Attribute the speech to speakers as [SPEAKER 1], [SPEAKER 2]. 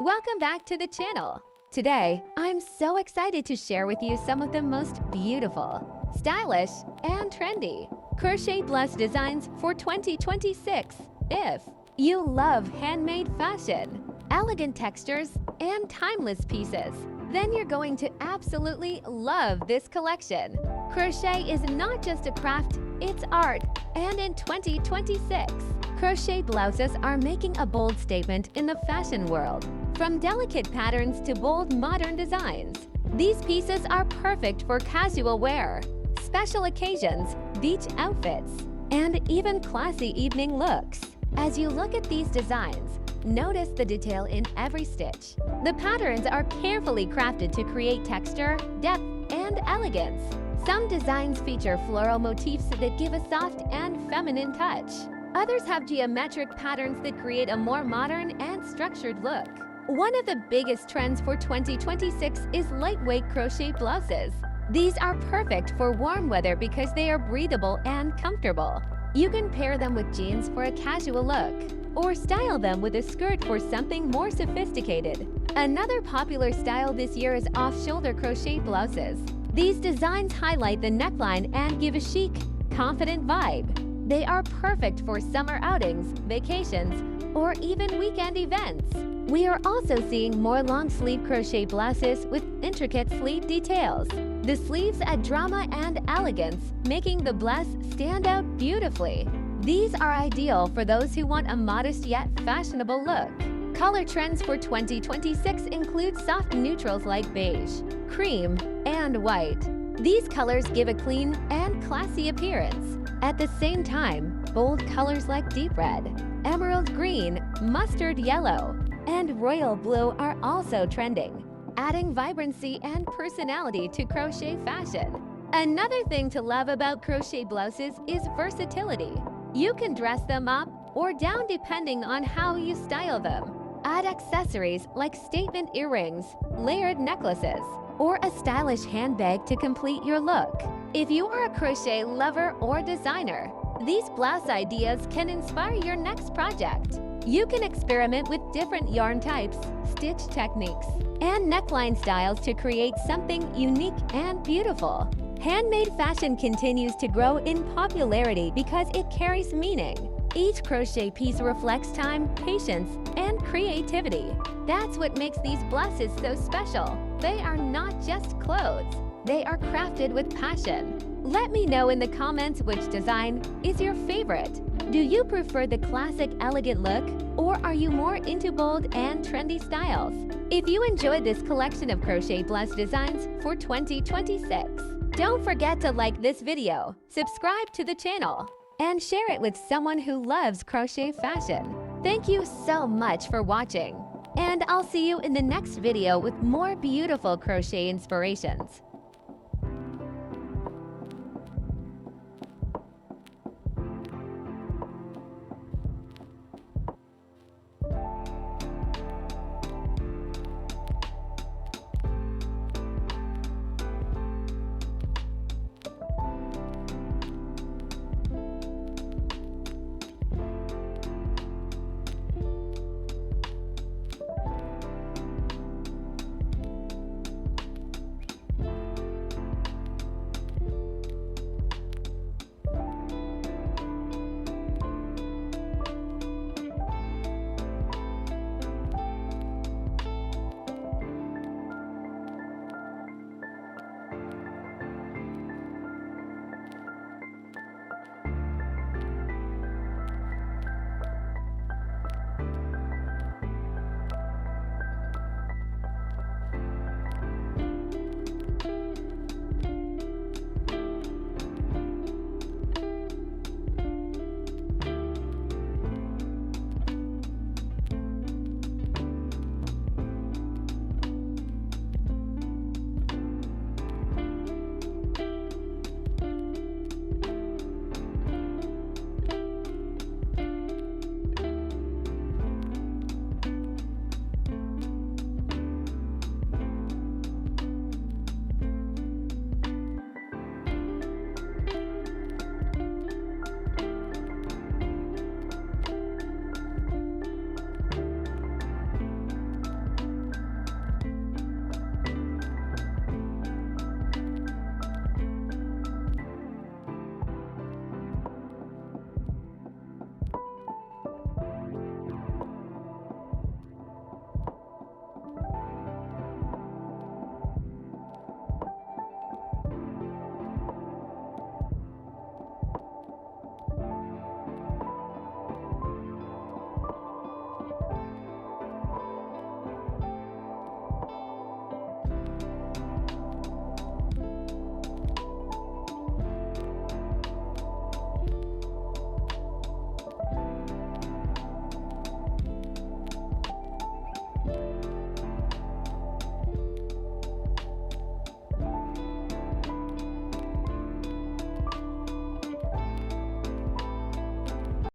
[SPEAKER 1] Welcome back to the channel. Today, I'm so excited to share with you some of the most beautiful, stylish, and trendy crochet blouse designs for 2026. If you love handmade fashion, elegant textures, and timeless pieces, then you're going to absolutely love this collection. Crochet is not just a craft, it's art, and in 2026, crochet blouses are making a bold statement in the fashion world. From delicate patterns to bold modern designs, these pieces are perfect for casual wear, special occasions, beach outfits, and even classy evening looks. As you look at these designs, notice the detail in every stitch. The patterns are carefully crafted to create texture, depth, and elegance. Some designs feature floral motifs that give a soft and feminine touch. Others have geometric patterns that create a more modern and structured look. One of the biggest trends for 2026 is lightweight crochet blouses. These are perfect for warm weather because they are breathable and comfortable. You can pair them with jeans for a casual look, or style them with a skirt for something more sophisticated. Another popular style this year is off-shoulder crochet blouses. These designs highlight the neckline and give a chic, confident vibe. They are perfect for summer outings, vacations, or even weekend events. We are also seeing more long-sleeve crochet blouses with intricate sleeve details. The sleeves add drama and elegance, making the blouse stand out beautifully. These are ideal for those who want a modest yet fashionable look. Color trends for 2026 include soft neutrals like beige, cream, and white. These colors give a clean and classy appearance. At the same time, bold colors like deep red, emerald green, mustard yellow, and royal blue are also trending, adding vibrancy and personality to crochet fashion. Another thing to love about crochet blouses is versatility. You can dress them up or down depending on how you style them. Add accessories like statement earrings, layered necklaces, or a stylish handbag to complete your look. If you are a crochet lover or designer, these blouse ideas can inspire your next project. You can experiment with different yarn types, stitch techniques, and neckline styles to create something unique and beautiful. Handmade fashion continues to grow in popularity because it carries meaning. Each crochet piece reflects time, patience, and creativity. That's what makes these blouses so special. They are not just clothes. They are crafted with passion. Let me know in the comments which design is your favorite. Do you prefer the classic elegant look, or are you more into bold and trendy styles? If you enjoyed this collection of crochet blouse designs for 2026, don't forget to like this video, subscribe to the channel, and share it with someone who loves crochet fashion. Thank you so much for watching, and I'll see you in the next video with more beautiful crochet inspirations.